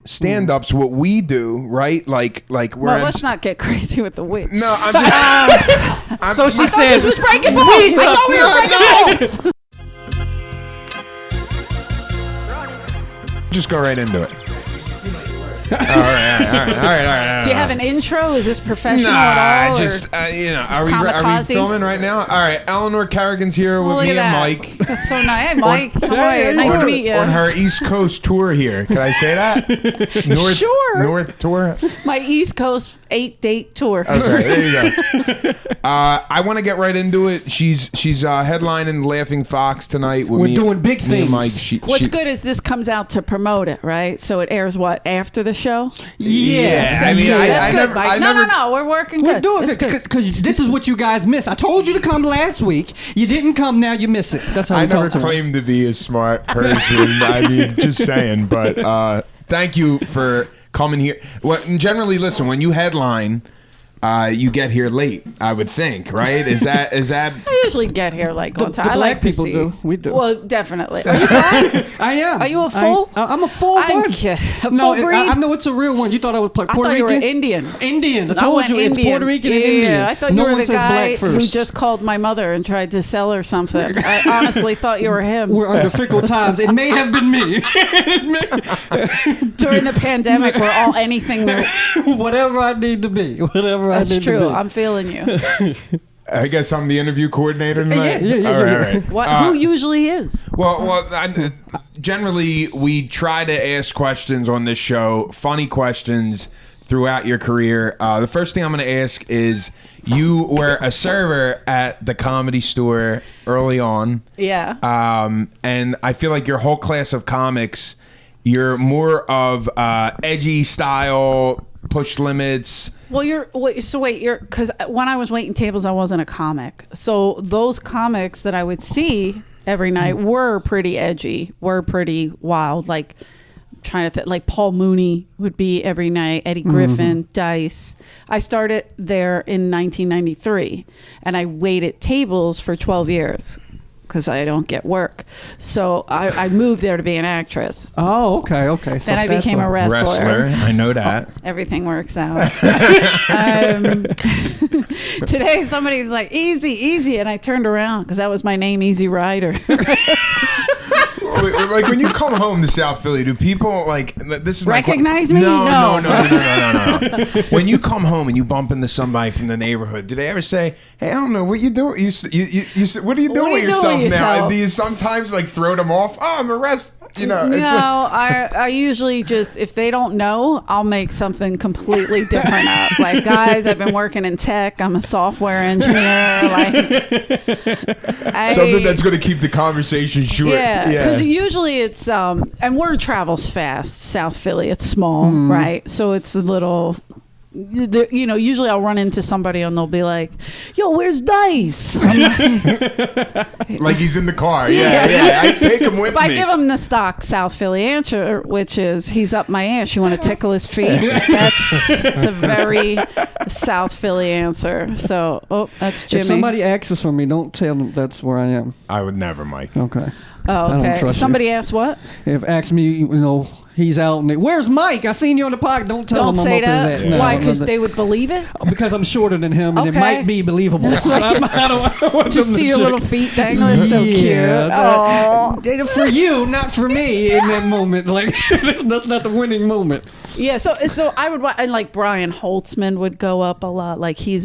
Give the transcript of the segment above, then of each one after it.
stand-ups, what we do, right? Like we're. Well, let's not get crazy with the witch. No, I'm just. So she says, "This was breaking balls." I thought we were breaking balls. Just go right into it. All right. Do you have an intro? Is this professional at all? Just are we filming right now? All right, Eleanor Kerrigan's here with me and Mike. That's so nice. Hey, Mike. How are you? Nice to meet you. On her East Coast tour here. Can I say that? North tour. My East Coast 8-date tour. Okay, there you go. I want to get right into it. She's headlining Laughing Fox tonight. With We're doing big things. Mike. What's good is this comes out to promote it, right? So it airs after the show? Yeah. That's good, Mike. No. We're working good. We're doing it because this is what you guys miss. I told you to come last week. You didn't come. Now you miss it. That's how I we never talk. claimed to be a smart person. I mean, just saying. But thank you for coming here. Well, generally, listen, when you headline, you get here late, I would think, right? Is that? I usually get here like on time. The I black like people to see. do. We do. Well, definitely. Are you black? I am. Are you a full? I'm a full I'm blood. kidding. A No, full breed? I know it's a real one. You thought I was Puerto Rican? I thought you were Indian. Indian. I I told went you it's Indian. Puerto Rican and Yeah, Indian. I thought no you were one the says guy black first. who just called my mother and tried to sell her something. I honestly thought you were him. We're under fickle times. It may have been me. During the pandemic, we're all anything. Whatever I need to be. That's true. I'm feeling you. I guess I'm the interview coordinator tonight. Yeah. All right. What? Who usually is? Well, generally we try to ask questions on this show, funny questions throughout your career. The first thing I'm going to ask is, you were a server at the Comedy Store early on. Yeah. And I feel like your whole class of comics, you're more of edgy style, push limits. Well, you're because when I was waiting tables, I wasn't a comic. So those comics that I would see every night were pretty edgy, were pretty wild. Like, I'm trying to think, like Paul Mooney would be every night, Eddie Griffin, Dice. I started there in 1993, and I waited tables for 12 years. Because I don't get work. So I moved there to be an actress. Oh, okay. So then I became a wrestler. I know that. Everything works out. Today somebody's like, easy. And I turned around because that was my name, Easy Rider. Like when you come home to South Philly, do people like this? Is recognize me? No. When you come home and you bump into somebody from the neighborhood, do they ever say, "Hey, I don't know what you doing? You what are you doing with yourself now?" And do you sometimes like throw them off? Oh, I'm arrested. I usually just, if they don't know, I'll make something completely different up. Like, guys, I've been working in tech. I'm a software engineer. Something that's going to keep the conversation short. Yeah, because usually it's, and word travels fast. South Philly, it's small, right? So it's a little... usually I'll run into somebody and they'll be like, "Yo, where's Dice?" Like he's in the car. Yeah. I take him with me. I give him the stock South Philly answer, which is, he's up my ass. You want to tickle his feet? It's a very South Philly answer. So, that's Jimmy. If somebody asks for me, don't tell them that's where I am. I would never, Mike. Okay. Oh, okay. Somebody asked what? If asks me, he's out and where's Mike? I seen you on the podcast. Don't tell him I'm say up that. his ass. No, why? Because they would believe it? Because I'm shorter than him, and it might be believable. I don't want just see your little feet dangling. It's so cute. Oh, for you, not for me. In that moment, like that's not the winning moment. Yeah. So I would, and like Brian Holtzman would go up a lot. Like he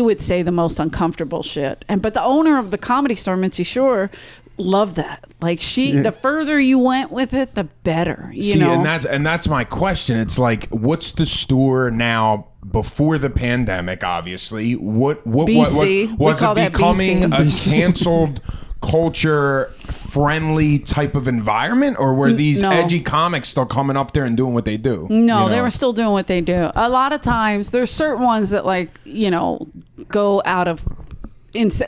would say the most uncomfortable shit. But the owner of the Comedy Store, Mitzi Shore, loved that. Like the further you went with it, the better. You know? And that's my question. It's like, what's the store now before the pandemic? Obviously, what BC. was it becoming a canceled culture friendly type of environment, or were these edgy comics still coming up there and doing what they do? No, they were still doing what they do. A lot of times there's certain ones that go out of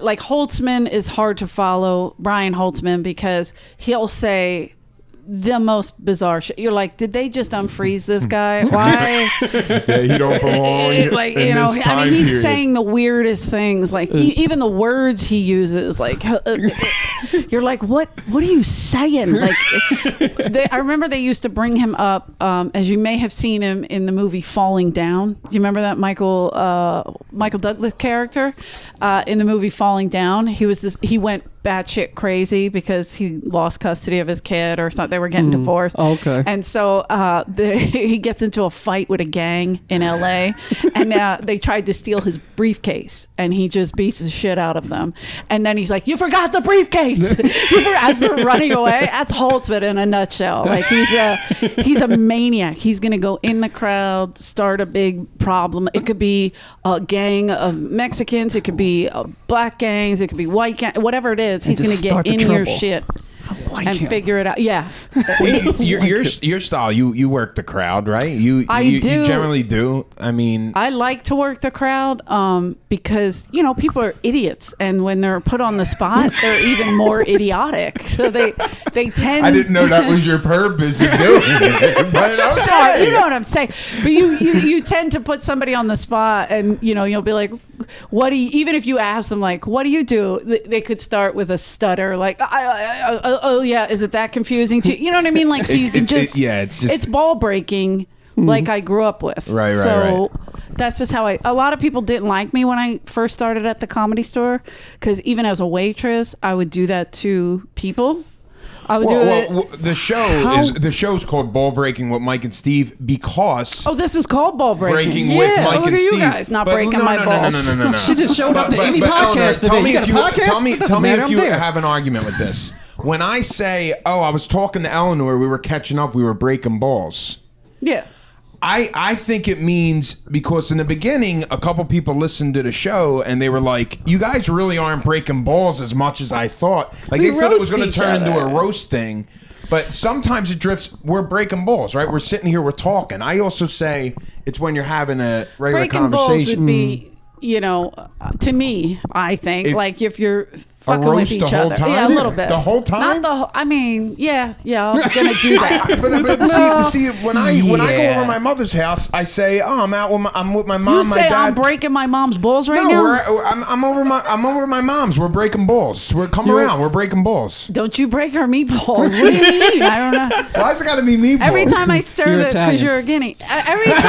like Holtzman is hard to follow, Brian Holtzman, because he'll say the most bizarre shit. You're like, did they just unfreeze this guy? Why? Yeah, he don't belong. Like, in you know, this time he's period. saying the weirdest things. Like even the words he uses. Like you're like, what are you saying? Like I remember they used to bring him up, as you may have seen him in the movie Falling Down. Do you remember that Michael Douglas character in the movie Falling Down? He went batshit crazy because he lost custody of his kid or thought they were getting divorced. Okay. And so he gets into a fight with a gang in LA and they tried to steal his briefcase and he just beats the shit out of them. And then he's like, you forgot the briefcase. As they're running away. That's Holtzman in a nutshell. Like he's a maniac. He's going to go in the crowd, start a big problem. It could be a gang of Mexicans. It could be black gangs. It could be white gangs, whatever it is. He's going to get in your shit and figure it out. Yeah. Well, your style, you work the crowd, right? I do. You generally do. I mean, I like to work the crowd because, you know, people are idiots. And when they're put on the spot, they're even more idiotic. So they tend... I didn't know that was your purpose of doing it. But okay. Sure, you know what I'm saying. But you tend to put somebody on the spot and, you know, you'll be like, even if you ask them, like, what do you do? They could start with a stutter, like, oh yeah, is it that confusing to you? You know what I mean? Like, so you can it's ball breaking, like I grew up with. Right. So that's just how a lot of people didn't like me when I first started at the Comedy Store, because even as a waitress, I would do that to people. I would do it. The show's called Ball Breaking with Mike and Steve because this is called Ball Breaking. with Mike look and at Steve. you guys not breaking my balls. No. She just showed up to any Eleanor, podcast today. tell me if you have an argument with this. When I say, I was talking to Eleanor, we were catching up, we were breaking balls. Yeah. I think it means because in the beginning, a couple people listened to the show and they were like, you guys really aren't breaking balls as much as I thought. Like they thought it was going to turn into a roast thing. But sometimes it drifts, we're breaking balls, right? We're sitting here, we're talking. I also say it's when you're having a regular breaking conversation. Balls would be, you know, to me, I think, like if you're fucking with each the whole other. Time? Yeah, a little bit. The whole time? Not the whole, I mean, yeah, I'm gonna do that. but see, when I go over my mother's house, I say, I'm with my mom, you my say dad. I'm breaking my mom's balls right now? I'm over my mom's. We're breaking balls. We're coming around. We're breaking balls. Don't you break her meatballs? What do you mean? I don't know. Why's it got to be meatballs? Every time I stir it, because you're a guinea. Every time.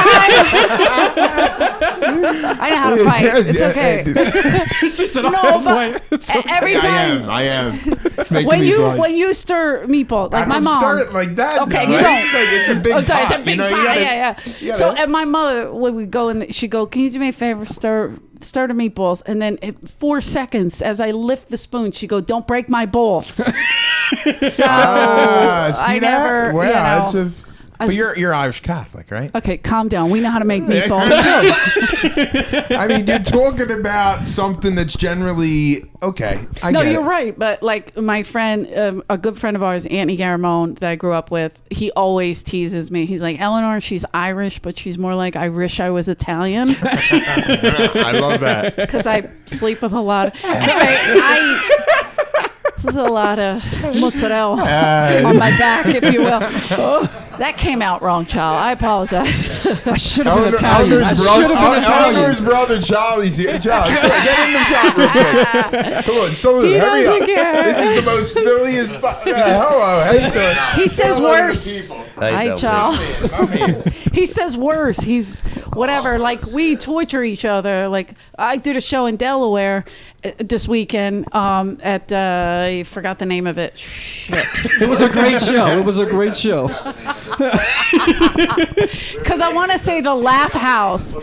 I know how to fight. It's okay. Every time. I am. When you stir meatball, like my mom. Stir it like that. Okay, though, you right? don't. Like it's a big pot. It's a big pot. Yeah. So, and my mother, when we go in, she'd go, "Can you do me a favor, stir the meatballs?" And then 4 seconds, as I lift the spoon, she'd go, "Don't break my balls." So I never. Wow, but you're Irish Catholic, right? Okay, calm down. We know how to make meatballs too. I mean, you're talking about something that's generally okay. You're right. But like my friend, a good friend of ours, Anthony Garamone, that I grew up with, he always teases me. He's like, Eleanor, she's Irish, but she's more like, I wish I was Italian. I love that. Because I sleep with a lot. This is a lot of mozzarella on my back, if you will. That came out wrong, child. I apologize. I should have been Italian. Eleanor's brother, Charlie's here. Charlie, get in the shot real quick. Come on, hurry up. Care. This is the most Philliest. Hello, how you doing? He says worse. Hi, child. I'm here. He says worse. He's whatever. Like we torture each other. Like I did a show in Delaware this weekend. I forgot the name of it. Shit. It was a great show. It was a great show. Because I want to say the Laugh House.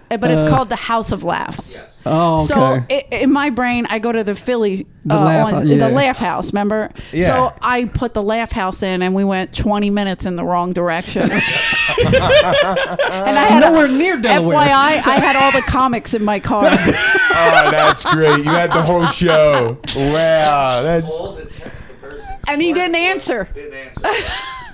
But it's called the House of Laughs. Oh, okay. So in my brain, I go to the Philly, the Laugh House, remember? Yeah. So I put the Laugh House in, and we went 20 minutes in the wrong direction. And I had nowhere near Delaware. FYI, I had all the comics in my car. Oh, that's great. You had the whole show. Wow. And he didn't answer.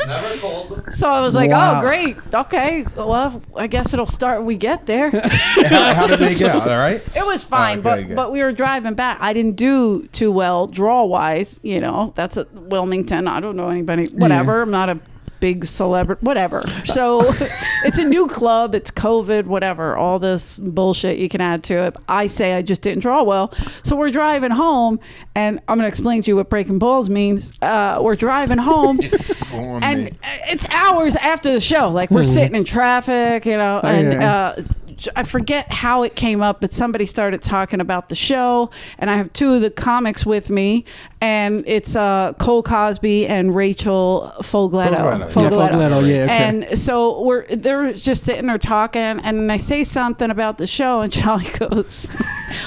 Never told them. So I was like, Wow. oh, great. Okay. Well, I guess it'll start when we get there. How did they get out? All right. It was fine, good. but we were driving back. I didn't do too well draw-wise. You know, that's at Wilmington. I don't know anybody. Whatever. Yeah. I'm not a big celebrity. Whatever. So it's a new club. It's COVID. Whatever. All this bullshit you can add to it. I say I just didn't draw well. So we're driving home, and I'm going to explain to you what breaking balls means. We're driving home, and it's hours after the show. Like we're sitting in traffic, you know, and I forget how it came up, but somebody started talking about the show, and I have two of the comics with me, and it's Cole Cosby and Rachel Fogletto. Fogletto, yeah, okay. And so they're just sitting there talking, and I say something about the show, and Charlie goes,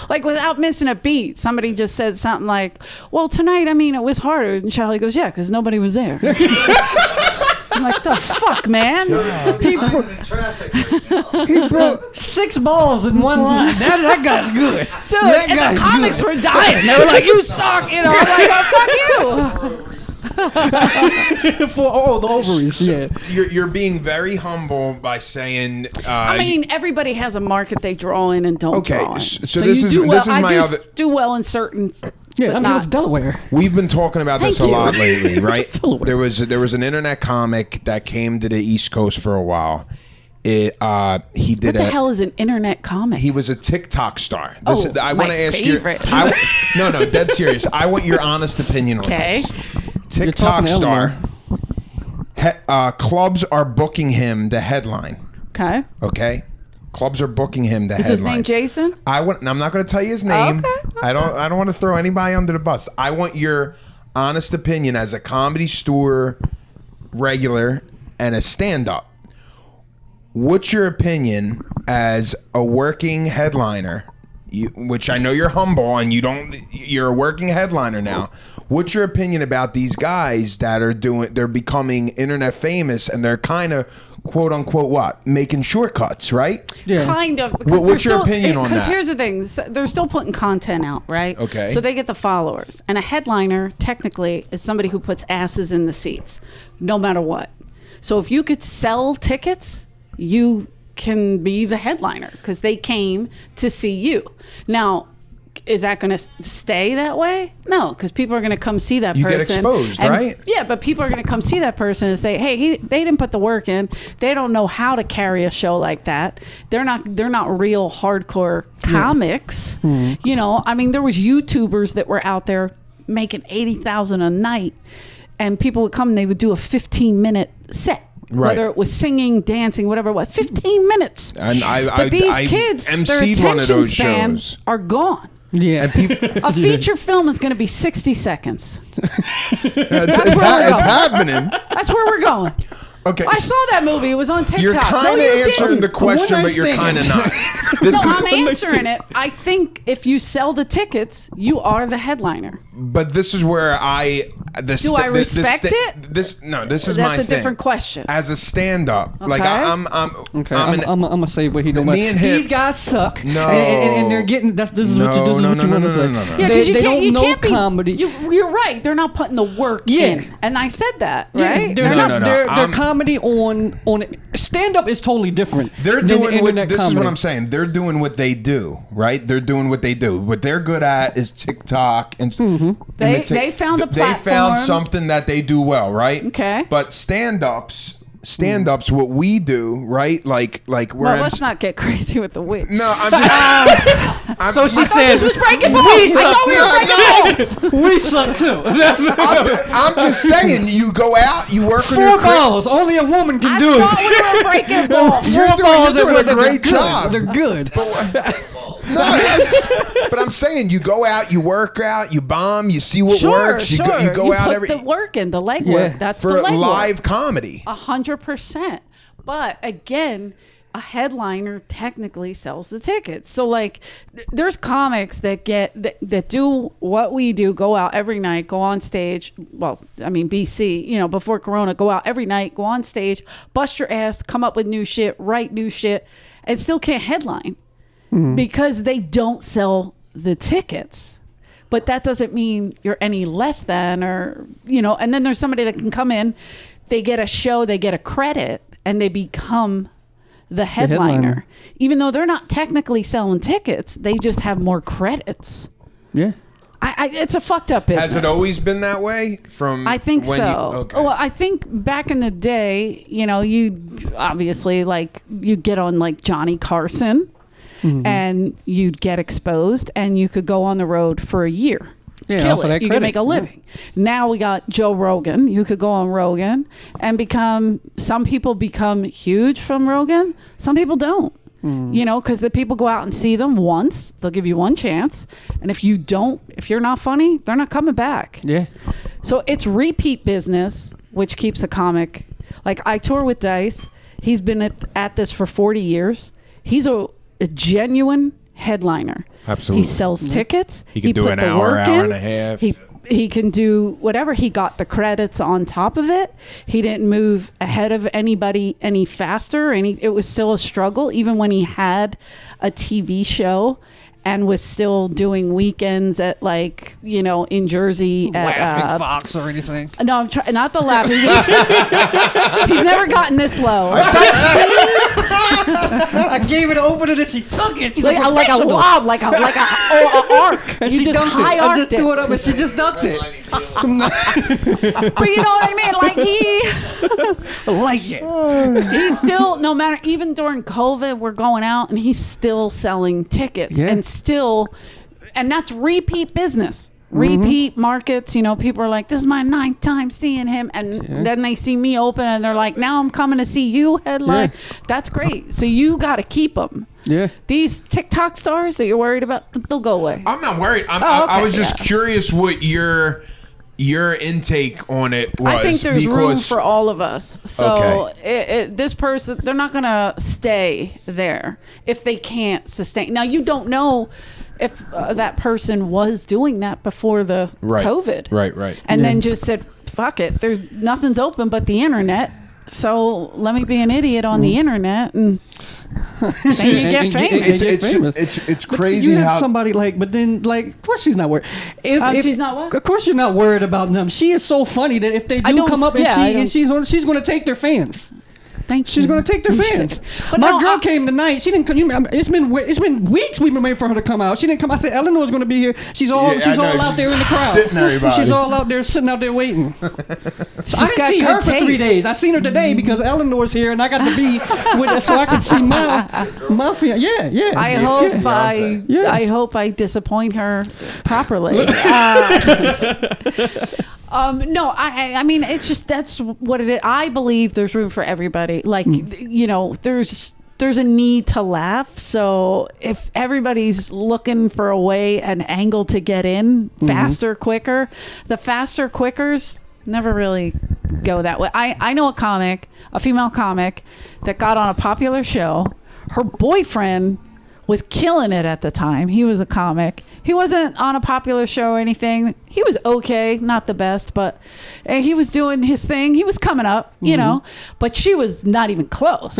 like without missing a beat, somebody just said something like, "Well, tonight, I mean, it was harder," and Charlie goes, "Yeah, because nobody was there." I'm like, the fuck, man? He broke 6 balls in one line. That guy's good. Dude, That and guy's the comics good. were dying. They were like, you suck. You know, I'm like, oh, fuck you. For the ovaries, yeah. You're being very humble by saying. I mean, everybody has a market they draw in and don't Okay, draw in. so this you is- do well. this is I my do other- do well in certain. Yeah, but I mean, not. it's Delaware. We've been talking about this Thank a you. lot lately, right? Still there was an internet comic that came to the East Coast for a while. He did What the hell is an internet comic? He was a TikTok star. Oh, I my want to ask favorite. you. No, dead serious. I want your honest opinion on Okay. this. You're TikTok talking to star. Clubs are booking him to headline. Okay. Okay. Clubs are booking him to Is headline. his name Jason? I'm not going to tell you his name. Okay. I don't want to throw anybody under the bus. I want your honest opinion as a Comedy Store regular and a stand-up. What's your opinion as a working headliner? Which I know you're humble and you're a working headliner now. What's your opinion about these guys that they're becoming internet famous and they're kind of quote unquote making shortcuts, right? Yeah. Kind of. What's your opinion on that? Because here's the thing. They're still putting content out, right? Okay. So they get the followers. And a headliner, technically, is somebody who puts asses in the seats, no matter what. So if you could sell tickets, you can be the headliner because they came to see you. Now, is that going to stay that way? No, because people are going to come see that You person. get exposed, and- right? Yeah, but people are going to come see that person and say, "Hey, they didn't put the work in. They don't know how to carry a show like that. They're not real hardcore comics." You know, I mean, there was YouTubers that were out there making $80,000 a night, and people would come and they would do a 15-minute set. Right. Whether it was singing, dancing, whatever it was, 15 minutes. And but these kids, their emceed one of attention those span shows. are gone. Yeah. A feature film is going to be 60 seconds. It's where we're going. happening. That's where we're going. Okay. I saw that movie. It was on TikTok. You're kind of you answering didn't. the question, but you're kind of not. This No, is, I'm answering it. I think if you sell the tickets, you are the headliner. but this is where Do I respect it? This is my That's a thing. different question. As a stand-up, like Okay. I'm Okay, I'm gonna say what he don't Me like. and him- These guys suck. No. and they're getting. This is what you want to say. no. Yeah, They, 'cause they don't know can't be, comedy. You're right. They're not putting the work Yeah. in, and I said that, Yeah, right? They're No, not. no. They're I'm- comedy on stand up is totally different. They're than doing what internet this is what comedy. I'm saying. They're doing what they do, right? They're doing what they do. What they're good at is TikTok and They found a They found platform. something that they do well, right? Okay. But stand-ups, what we do, right? Like where Well, let's not get crazy with the wig. No, I'm just. So she I thought says, this was breaking balls. I thought we were breaking balls. "We suck too." I'm just saying, you go out, you work on 4 your craft. balls. Only a woman can I do thought it. we were breaking balls. You're doing a they're great good. job. They're good. But I'm saying, you go out, you work out, you bomb, you see what Sure, works. You sure. go out put every the work in, the legwork. Yeah. That's for the legwork. live comedy. 100%. But again, a headliner technically sells the tickets. So like, there's comics that that do what we do, go out every night, go on stage. Well, I mean, BC, you know, before Corona, go out every night, go on stage, bust your ass, come up with new shit, write new shit, and still can't headline because they don't sell the tickets. But that doesn't mean you're any less than, or, you know, and then there's somebody that can come in, they get a show, they get a credit, and they become the headliner. Even though they're not technically selling tickets, they just have more credits. Yeah. It's a fucked up business. Has it always been that way? I think so. Okay. Well, I think back in the day, you obviously you get on like Johnny Carson, and you'd get exposed, and you could go on the road for a year. Yeah, kill it. You can make a living. Now we got Joe Rogan. You could go on Rogan and some people become huge from Rogan. Some people don't. Because the people go out and see them once. They'll give you one chance. And if you're not funny, they're not coming back. Yeah. So it's repeat business, which keeps a comic. Like I tour with Dice. He's been at this for 40 years. He's a genuine headliner. Absolutely. He sells tickets. He can do an hour and a half. He can do whatever. He got the credits on top of it. He didn't move ahead of anybody any faster. It was still a struggle, even when he had a TV show and was still doing weekends at in Jersey at Laughing Fox or anything. No, I'm trying not the laughing. He's never gotten this low. I gave it open and she took it. She's like a lob, like a arc. And you she just dunked it. I just it. threw it up and she just dunked it. But you know what I mean? He's still, no matter, even during COVID, we're going out and he's still selling tickets and that's repeat business. Repeat markets, people are like, this is my 9th time seeing him, and then they see me open and they're like, now I'm coming to see you headline. That's great. So you got to keep them. These TikTok stars that you're worried about, they'll go away. I'm not worried. I was just curious what your intake on it was. I think there's room for all of us. So this person, they're not gonna stay there if they can't sustain. Now you don't know if that person was doing that before the COVID, right, and then just said, "Fuck it, there's nothing's open but the internet." So let me be an idiot on the internet and get famous. It's crazy you have how somebody but then of course she's not worried. She's not what? Of course you're not worried about them. She is so funny that if they do come up and she's going to take their fans. Thank you. She's going to take their fans. But my girl came tonight. She didn't come. It's been weeks we've been waiting for her to come out. She didn't come. I said Eleanor's going to be here. She's all out there in the crowd. Sitting everybody. She's all out there sitting out there waiting. I didn't see her for 3 days. I seen her today because Eleanor's here and I got to be with her so I could see my fiance. Yeah. I hope I disappoint her properly. No, I mean, it's just, that's what it is. I believe there's room for everybody. There's a need to laugh. So if everybody's looking for a way, an angle to get in faster, quicker, the faster, quickers never really go that way. I know a female comic that got on a popular show. Her boyfriend was killing it at the time. He was a comic. He wasn't on a popular show or anything. He was okay, not the best, but he was doing his thing. He was coming up, you know, but she was not even close.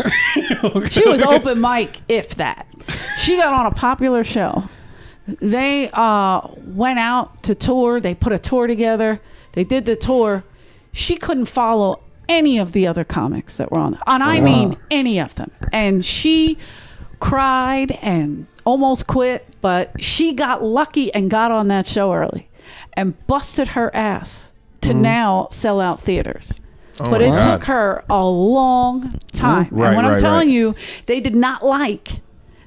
She was open mic, if that. She got on a popular show. They went out to tour. They put a tour together. They did the tour. She couldn't follow any of the other comics that were on. And I mean any of them. And she cried and almost quit, but she got lucky and got on that show early and busted her ass to now sell out theaters. But it took her a long time. And what I'm telling you, they did not like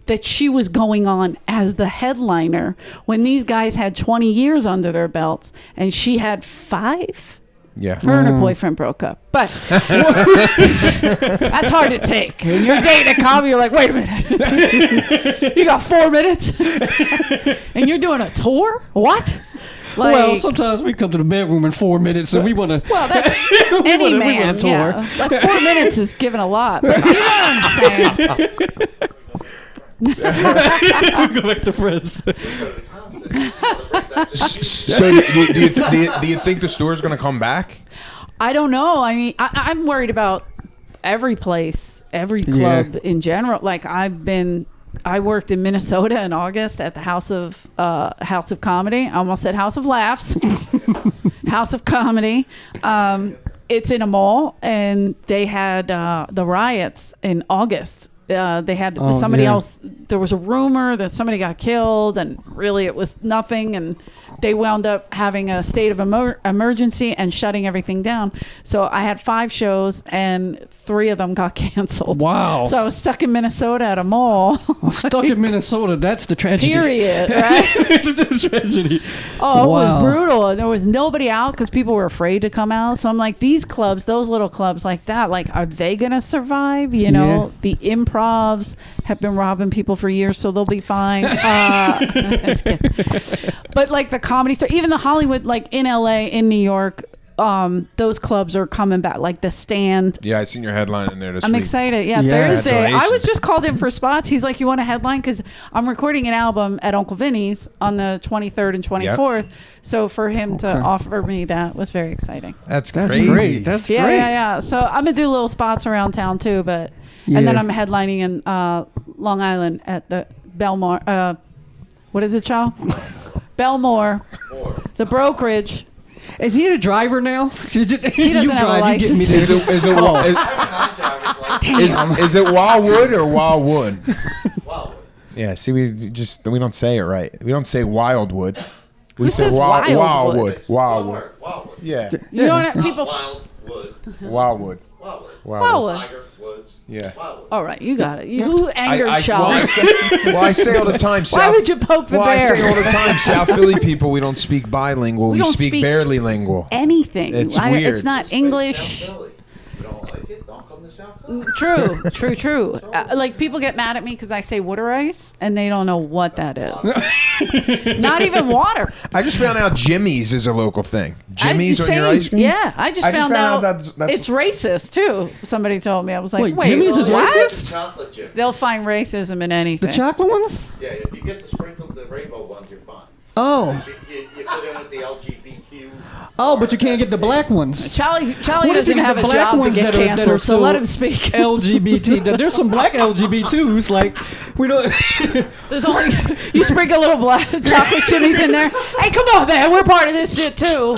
that she was going on as the headliner when these guys had 20 years under their belts and she had 5. Yeah. Her and her boyfriend broke up. But that's hard to take. When you're dating a comic, you're like, wait a minute. You got 4 minutes? And you're doing a tour? What? Well, sometimes we come to the bedroom in 4 minutes and we want to. Well, that's any man. We want to tour. Yeah. Like 4 minutes is giving a lot. But you know what I'm saying? Go back to friends. So do you think the store's going to come back? I don't know. I mean, I'm worried about every place, every club in general. Like I worked in Minnesota in August at the House of Comedy. I almost said House of Laughs. House of Comedy. it's in a mall, and they had the riots in August. They had somebody else. There was a rumor that somebody got killed, and really it was nothing. And they wound up having a state of emergency and shutting everything down. So I had 5 shows, and 3 of them got canceled. Wow. So I was stuck in Minnesota at a mall. Stuck in Minnesota. That's the tragedy. Period. Right? It's the tragedy. Oh, it was brutal. And there was nobody out because people were afraid to come out. So I'm like, these clubs, those little clubs like that, like, are they going to survive? You know, the improvs have been robbing people for years, so they'll be fine. Just kidding. But like the comedy store, even the Hollywood, like in LA, in New York, those clubs are coming back, like the Stand. Yeah, I seen your headline in there this week. I'm excited. Yeah, Thursday. I was just called in for spots. He's like, you want a headline? Because I'm recording an album at Uncle Vinny's on the 23rd and 24th. Yep. So for him to offer me that was very exciting. That's great. That's great. Yeah. So I'm going to do little spots around town too, but and then I'm headlining in Long Island at the Belmore. What is it, Chow? Belmore. The brokerage. Is he a driver now? He doesn't have a license. You get me there. Is it Wildwood or Wildwood? Wildwood. Yeah, see, we don't say it right. We don't say Wildwood. We Who say says Wildwood. Wildwood. Yeah. You know what people... Wildwood. Wildwood. Wildwood. Tiger Woods. Yeah. Wildwood. All right, you got it. You angered Chow. I say all the time. Why would you poke the bear? I say all the time, South Philly people, we don't speak bilingual. We speak barely lingual. Anything. It's weird. It's not English. South Philly. You don't like it? Don't come to South Philly. True. Like people get mad at me because I say water ice, and they don't know what that is. Not even water. I just found out Jimmy's is a local thing. Jimmy's on your ice cream? Yeah, I just found out that's it's racist too. Somebody told me. I was like, wait, Jimmy's is what? racist? Chocolate chip. They'll find racism in anything. The chocolate ones? Yeah, if you get the rainbow ones, you're fine. Oh. You fit in with the LGBTQ. Oh, but you can't get the black ones. Charlie What if you doesn't get have the a black job to ones get that are canceled, so still let him speak. LGBT. There's some black LGBTs. Like we don't. There's only you sprinkle a little black chocolate chimneys in there. Hey, come on, man, we're part of this shit too.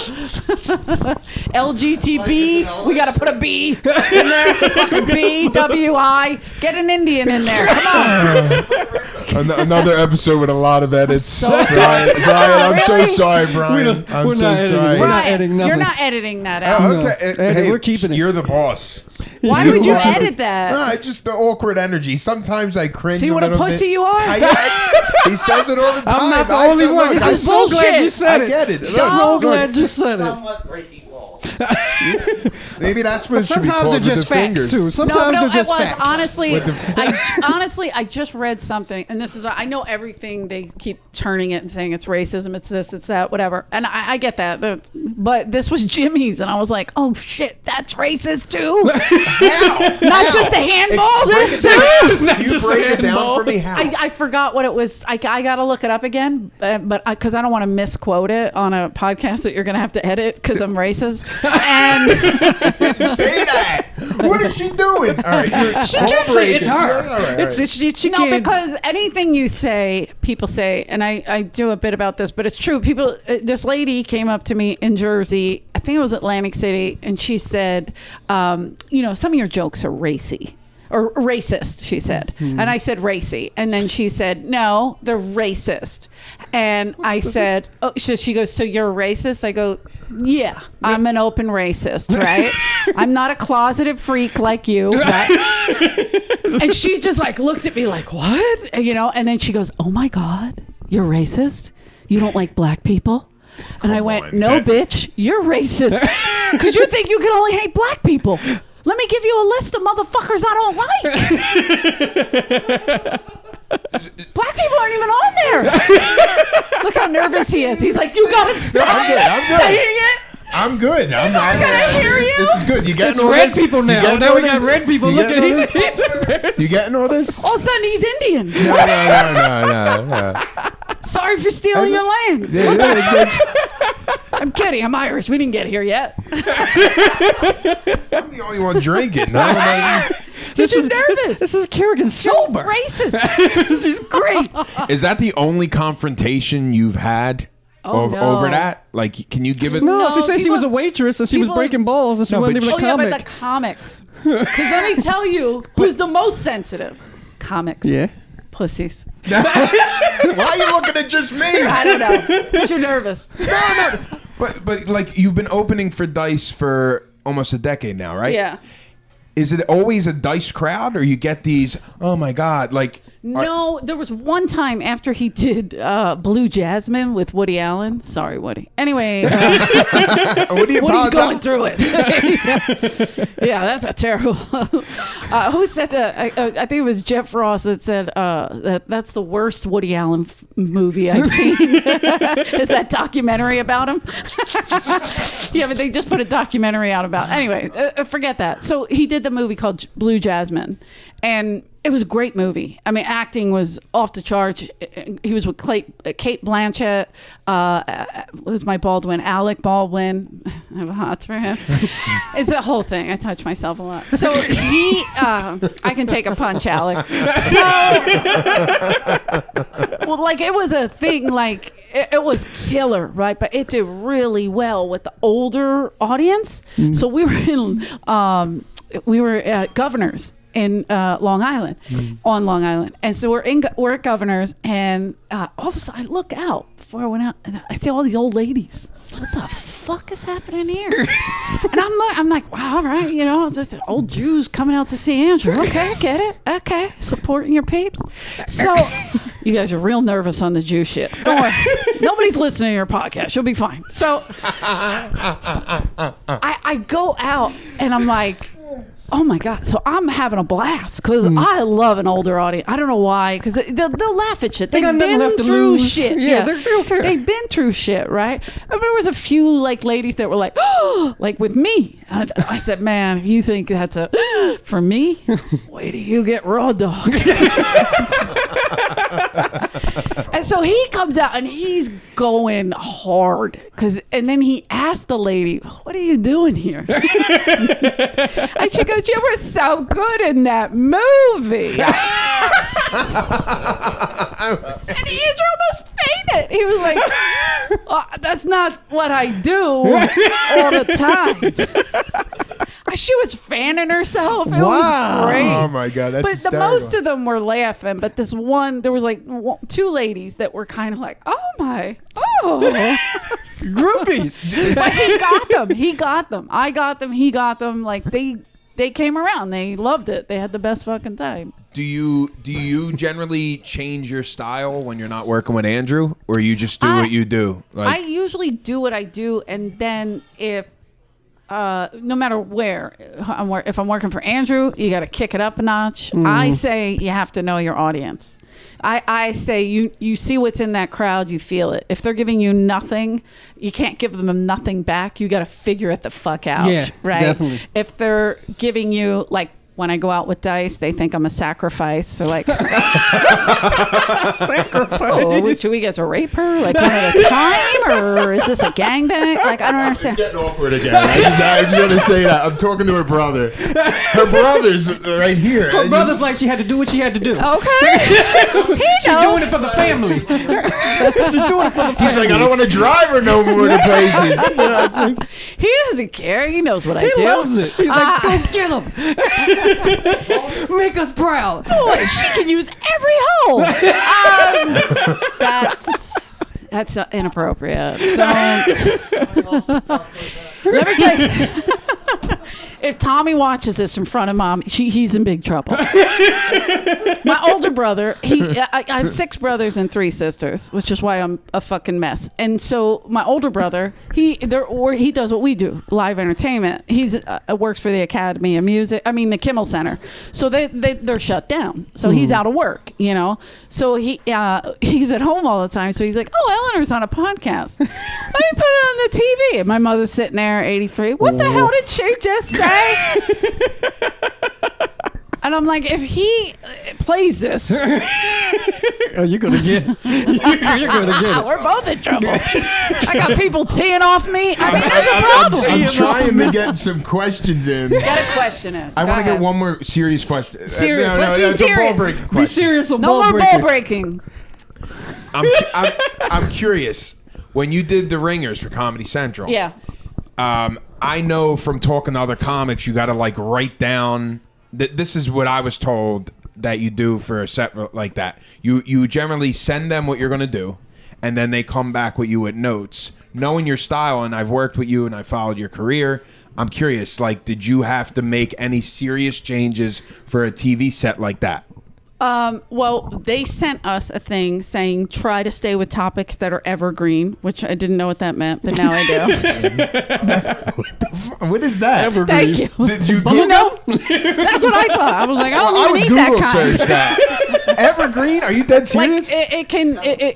LGTB, we got to put a B in there. Fucking B, W-I. Get an Indian in there. Come on. Another episode with a lot of edits. So Brian, I'm so Really? sorry, Brian. I'm so sorry. We're not editing nothing. You're not editing that out. Oh, okay. No. Hey, we're keeping it. You're the boss. Why would you edit that? No, it's just the awkward energy. Sometimes I cringe. See what a little pussy bit. you are? He says it all the time. I'm not the only one. This I'm is so glad bullshit. you said it. I get it. So glad you said it. Somewhat breaking laws. Maybe that's what it should be Sometimes called. they're just with the facts fingers. too. Sometimes No, they're just it was facts. honestly, I just read something, and this is I know everything. They keep turning it and saying it's racism, it's this, it's that, whatever, and I get that, but this was Jimmy's, and I was like, oh shit, that's racist too. Not just a handball, this too. You break it down for me. How? I forgot what it was. I gotta look it up again, but because I don't want to misquote it on a podcast that you're gonna have to edit because I'm racist. And say that. What is she doing? All right, She just say it's her. All right. She no, can't. because anything you say, people say, and I do a bit about this, but it's true. People, this lady came up to me in Jersey, I think it was Atlantic City, and she said, some of your jokes are racy. Or racist, she said. And I said racy. And then she said, no, they're racist. And I said, oh, so she goes, so you're a racist? I go, yeah, I'm an open racist, right? I'm not a closeted freak like you. Right? And she just like looked at me like, what? And then she goes, oh my God, you're racist? You don't like black people? And I went, no, bitch, you're racist. Because you think you can only hate black people. Let me give you a list of motherfuckers I don't like. Black people aren't even on there. Look how nervous he is. He's like, you gotta stop I'm good. saying it. I'm good. I'm gonna hear you. This is good. You getting It's all red this? people now. You Now we getting all got this? red people. You Look at getting all he's embarrassed. You getting all this? All of a sudden he's Indian. No. Sorry for stealing your land. I'm kidding. I'm Irish. We didn't get here yet. I'm the only one drinking. This is nervous. This is Kerrigan sober. Racist. This is great. Is that the only confrontation you've had over that? Like, can you give it? No, No, she said she people- was a waitress and she was people- breaking balls and she No, wasn't but even a Oh yeah, comic. but the comics. Because let me tell you, who's the most sensitive? Comics. Yeah. Pussies. Why are you looking at just me? I don't know. Because you're nervous. But like, you've been opening for Dice for almost a decade now, right? Yeah. Is it always a Dice crowd, or you get these? Oh my God! Like, No, there was one time after he did Blue Jasmine with Woody Allen. Sorry, Woody. Anyway, what do you Woody's apologize? going through it. Yeah, that's a terrible. Who said that? I think it was Jeff Ross that said that's the worst Woody Allen movie I've seen. Is that documentary about him? Yeah, but they just put a documentary out about. Anyway, forget that. So he did the movie called Blue Jasmine, and it was a great movie. I mean, acting was off the charts. He was with Kate Blanchett. Was my Baldwin, Alec Baldwin. I have a hot for him. It's a whole thing. I touch myself a lot. So he, I can take a punch, Alec. So, well, like it was a thing. Like it was killer, right? But it did really well with the older audience. So we were at Governors in Long Island, on Long Island, and so we're at Governors, and all of a sudden I look out before I went out, and I see all these old ladies. What the fuck is happening here? And I'm like, wow, all right, you know, it's just old Jews coming out to see Andrew. Okay, get it. Okay, supporting your peeps. So you guys are real nervous on the Jew shit. Don't worry, nobody's listening to your podcast. You'll be fine. So I go out, and I'm like, oh my God. So I'm having a blast because I love an older audience. I don't know why, because they'll laugh at shit. They've got nothing been left to through lose. shit. Yeah, they don't care. They've been through shit, right? But there was a few like ladies that were like, oh, like with me. I said, man, if you think that's for me, wait till you get raw dogs. And so he comes out and he's going hard and then he asked the lady, what are you doing here? And she goes, you were so good in that movie. And Andrew almost fainted. He was like, that's not what I do all the time. She was fanning herself. It was great. Oh my God, that's but hysterical. most of them were laughing. But this one, there was like two ladies that were kind of like, Groupies. But he got them. He got them. I got them. He got them. Like they came around. They loved it. They had the best fucking time. Do you generally change your style when you're not working with Andrew, or you just do what you do? I usually do what I do, and then if no matter where, if I'm working for Andrew, you got to kick it up a notch. I say you have to know your audience. I say you see what's in that crowd, you feel it. If they're giving you nothing, you can't give them nothing back. You got to figure it the fuck out. Yeah, right? Definitely. If they're giving you, like, when I go out with Dice, they think I'm a sacrifice. They're like, Sacrifice. oh, should we get to rape her like one at a time, or is this a gangbang? Like, I don't understand. It's getting awkward again. I just want to say that. I'm talking to her brother. Her brother's right here. Her brother's like she had to do what she had to do. Okay. She's doing it for the family. She's doing it for the family. He's like, I don't want to drive her no more to places. You know, it's like, He doesn't care. He knows what I do. He loves it. He's like, go get him. Make us proud. Boy, she can use every hole. That's inappropriate. Don't. Let me tell you. If Tommy watches this in front of Mom, he's in big trouble. My older brother, I have 6 brothers and 3 sisters, which is why I'm a fucking mess. And so my older brother, he does what we do, live entertainment. He's works for the Academy of Music. I mean, the Kimmel Center. So they're shut down. So he's out of work, you know. So he's at home all the time. So he's like, oh, Eleanor's on a podcast. Let me put it on the TV. And my mother's sitting there, 83. What the hell did she just say? And I'm like, if he plays this, oh, you're gonna get it. We're both in trouble. I got people teeing off me. I mean, there's a problem. I'm trying to get some questions in. Get a question in. I want to get one more serious question. Serious. Let's be it's serious. a ball-breaking question. Be serious or No ball more breaking. ball breaking. I'm curious. when you did the ringers for Comedy Central, Yeah. I know from talking to other comics, you got to like write down. This is what I was told that you do for a set like that. You generally send them what you're going to do, and then they come back with you with notes. Knowing your style, and I've worked with you and I followed your career, I'm curious, like, did you have to make any serious changes for a TV set like that? Well, they sent us a thing saying try to stay with topics that are evergreen, which I didn't know what that meant, but now I do. What is that? Thank you. Did you You know, that's what I thought. I was like, I don't I even would need Google that kind. search that. Evergreen? Are you dead Like serious?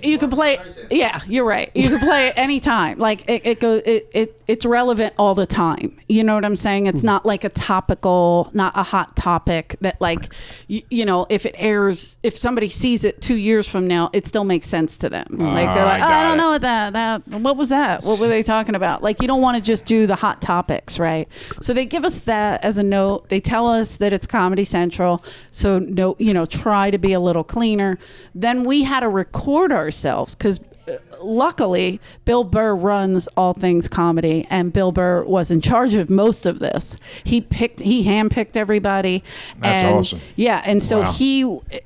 you can play. Yeah, you're right. You can play it anytime. Like it's relevant all the time. You know what I'm saying? It's not like a topical, not a hot topic that like you know, if it airs, if somebody sees it 2 years from now, it still makes sense to them. Like they're like, I don't know what what was that? What were they talking about? Like you don't want to just do the hot topics, right? So they give us that as a note. They tell us that it's Comedy Central, so no, you know, try to be a little cleaner. Then we had to record ourselves because luckily Bill Burr runs all things comedy, and Bill Burr was in charge of most of this. He handpicked everybody. That's and, awesome. Yeah, and so Wow.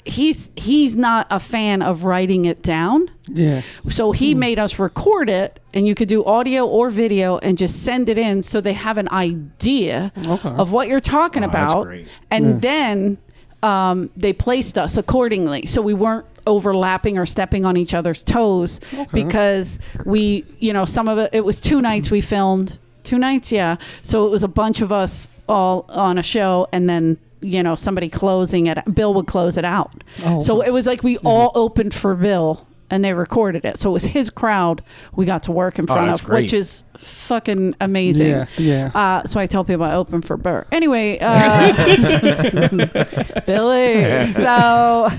he's not a fan of writing it down. Yeah. So he made us record it, and you could do audio or video and just send it in so they have an idea of what you're talking that's about. great. And then they placed us accordingly. So we weren't overlapping or stepping on each other's toes because we, you know, some of it was 2 nights we filmed. 2 nights, yeah. So it was a bunch of us all on a show, and then you know somebody closing it. Bill would close it out. So it was like we all opened for Bill, and they recorded it. So it was his crowd we got to work in front that's of, great. which is fucking amazing. Yeah, yeah. So I tell people I open for Burr. Anyway, Billy. So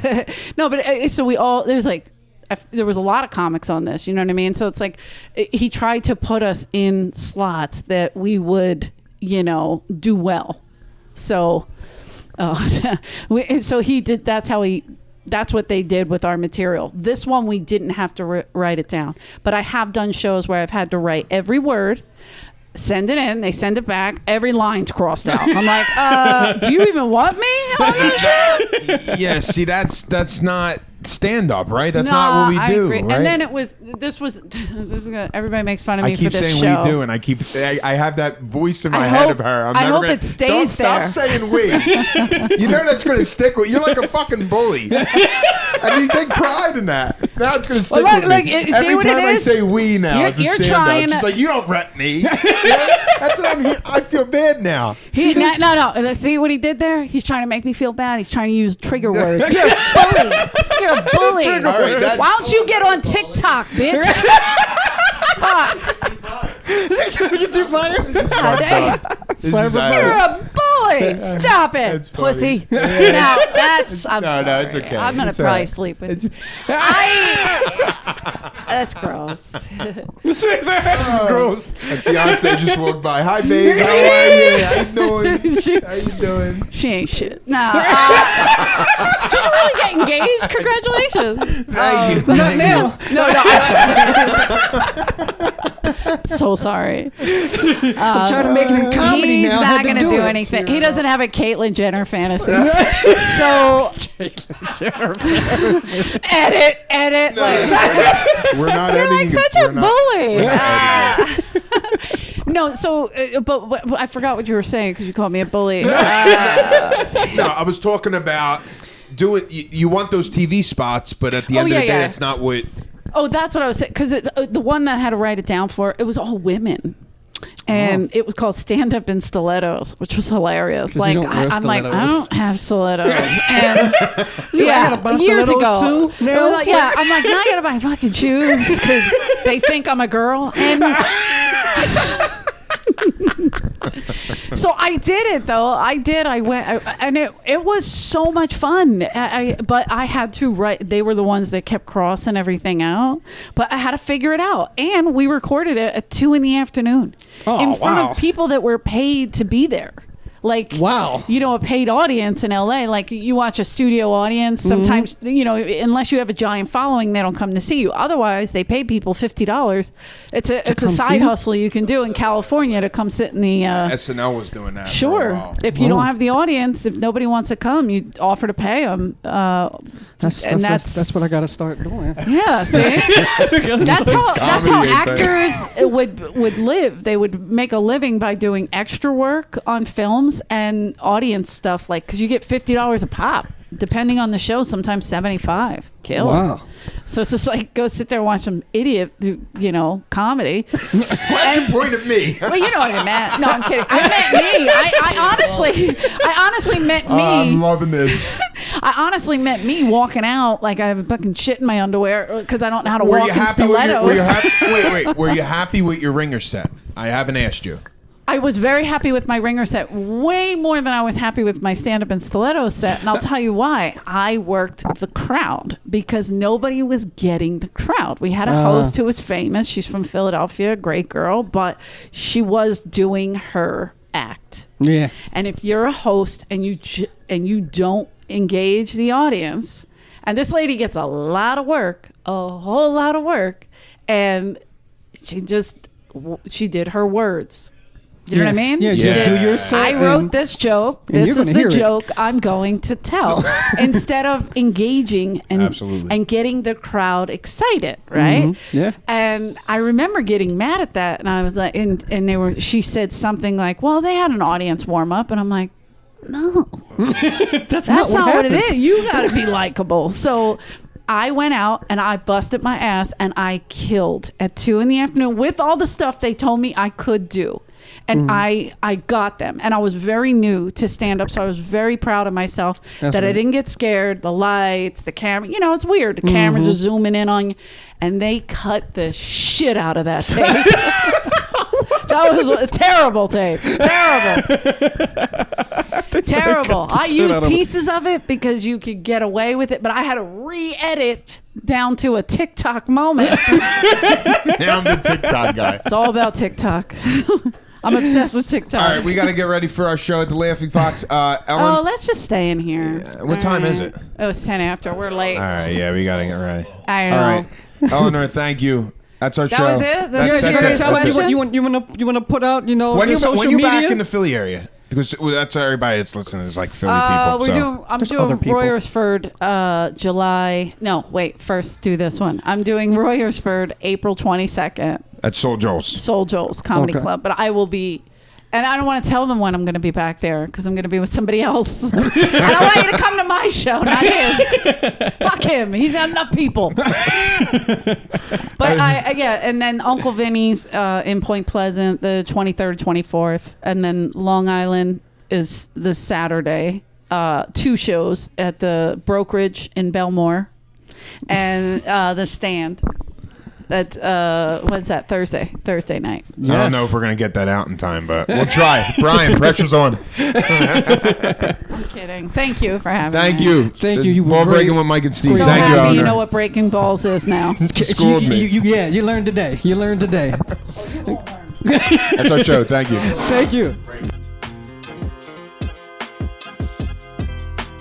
no, but so we all there was a lot of comics on this. You know what I mean? So it's like he tried to put us in slots that we would, you know, do well. So, so he did. That's what they did with our material. This one, we didn't have to write it down. But I have done shows where I've had to write every word, send it in, they send it back, every line's crossed out. I'm like, do you even want me on this show? Yeah, see, that's not stand-up, right? That's not what we do, I agree. right? And then this is everybody makes fun of me I keep for this saying show. we do, and I have that voice in my I head hope- of her. I hope it stays Don't stop there. saying we. You know that's going to stick with you. You're like a fucking bully. And you take pride in that. Now it's going to stick Well, with look, me. see Every what it time I is? say we now as a You're stand-up, trying she's to- like, you don't rep me. Yeah, that's what I'm here. I feel bad now. No. See what he did there? He's trying to make me feel bad. He's trying to use trigger words. You're a bully. You're a bully. All right, that's- Why don't you get on TikTok, bitch? Fuck. Get you fired? God dang. You're a bully. Stop it, That's funny. pussy. No, that's. I'm No, sorry. no, it's okay. I'm gonna It's all probably right. sleep with. That's gross. That's gross. My fiance just walked by. Hi, babe. How are you? How you doing? How you doing? She ain't shit. No. She's really getting engaged. Congratulations. Thank you. Not now. No, I'm so sorry. I'm trying to make it in comedy He's now. I not had to going to do do it. anything. He doesn't have a Caitlyn Jenner fantasy. So edit. We're not You're editing. like such We're a not- bully. No, so but I forgot what you were saying because you called me a bully. No, I was talking about doing. You want those TV spots, but at the end of the day, yeah. it's not what. Oh, that's what I was saying. Because the one that I had to write it down for, it was all women. And it was called Stand Up in Stilettos, which was hilarious. you Like, don't wear I'm like, I stilettos. don't have stilettos. And gotta buy years stilettos ago. too now? It was like, yeah, I'm like, now I gotta buy fucking shoes because they think I'm a girl. And so I did it though. I went, and it was so much fun. But I had to write. They were the ones that kept crossing everything out. But I had to figure it out. And we recorded it at 2 p.m. in front of people that were paid to be there. Like, Wow. you know, a paid audience in LA, like you watch a studio audience, sometimes, you know, unless you have a giant following, they don't come to see you. Otherwise, they pay people $50. It's a side hustle you can do in California to come sit in the... SNL was doing that. For a Sure. while. If you don't have the audience, if nobody wants to come, you offer to pay them. That's what I got to start doing. Yeah, see? that's how comedy actors would live. They would make a living by doing extra work on films and audience stuff, like, because you get $50 a pop, depending on the show, sometimes 75. Kill. Wow. So it's just like, go sit there and watch some idiot do, you know, comedy. Why'd you point at me? Well, you know what I meant. No, I'm kidding. I meant me. I honestly meant me. I'm loving this. I honestly meant me walking out like I have a fucking shit in my underwear because I don't know how to Were walk you in happy with stilettos. wait. Were you happy with your ringer set? I haven't asked you. I was very happy with my ringer set, way more than I was happy with my stand-up and stiletto set. And I'll tell you why. I worked the crowd because nobody was getting the crowd. We had a host who was famous. She's from Philadelphia, great girl, but she was doing her act. Yeah. And if you're a host and you don't engage the audience, and this lady gets a lot of work, a whole lot of work, and she did her words. Do you know what I mean? Yeah, She just did, do your set. I wrote this joke. This is the joke I'm going to tell. Instead of engaging Absolutely. and getting the crowd excited, right? Mm-hmm. Yeah. And I remember getting mad at that, and I was like, and she said something like, "Well, they had an audience warm up," and I'm like, "No, That's not what it happened. is. You got to be likable." So I went out and I busted my ass and I killed at 2 p.m. with all the stuff they told me I could do. And I got them. And I was very new to stand up, so I was very proud of myself that I didn't get scared. The lights, the camera, you know, it's weird. The cameras are zooming in on you. And they cut the shit out of that tape. That was a terrible tape. Terrible. I used pieces of it because you could get away with it, but I had to re-edit down to a TikTok moment. Now I'm the TikTok guy. It's all about TikTok. I'm obsessed with TikTok. All right, we got to get ready for our show at the Laughing Fox. Ellen, Oh, let's just stay in here. what time is it? Oh, it's 10 after. We're late. All right, yeah, we got to get ready. I know. All right, Eleanor, thank you. That's our That show. was it? That's That's a You serious gotta tell us questions? what you want to put out. You know, When your you social when you media. back in the Philly area? Because that's everybody that's listening is like Philly people. I'm There's other doing people. Royersford July. No, wait. First, do this one. I'm doing Royersford April 22nd. At Soul Joel's. Soul Joel's Comedy Okay. Club. But I will be, and I don't want to tell them when I'm going to be back there because I'm going to be with somebody else. And I want you to come to my show, not his. Fuck him. He's got enough people. But and then Uncle Vinny's in Point Pleasant, the 23rd, 24th, and then Long Island is this Saturday. 2 shows at the Brokerage in Belmore, and the Stand. That's what's that? Thursday night. I don't know if we're gonna get that out in time, but we'll try. Brian, pressure's on. I'm kidding. Thank you for having Thank me. you. Thank you. You were Ball great. breaking with Mike and Steve. So Thank you, happy Eleanor. you know what breaking balls is now. Schooled me. You learned today. That's our show. Thank you. Thank you.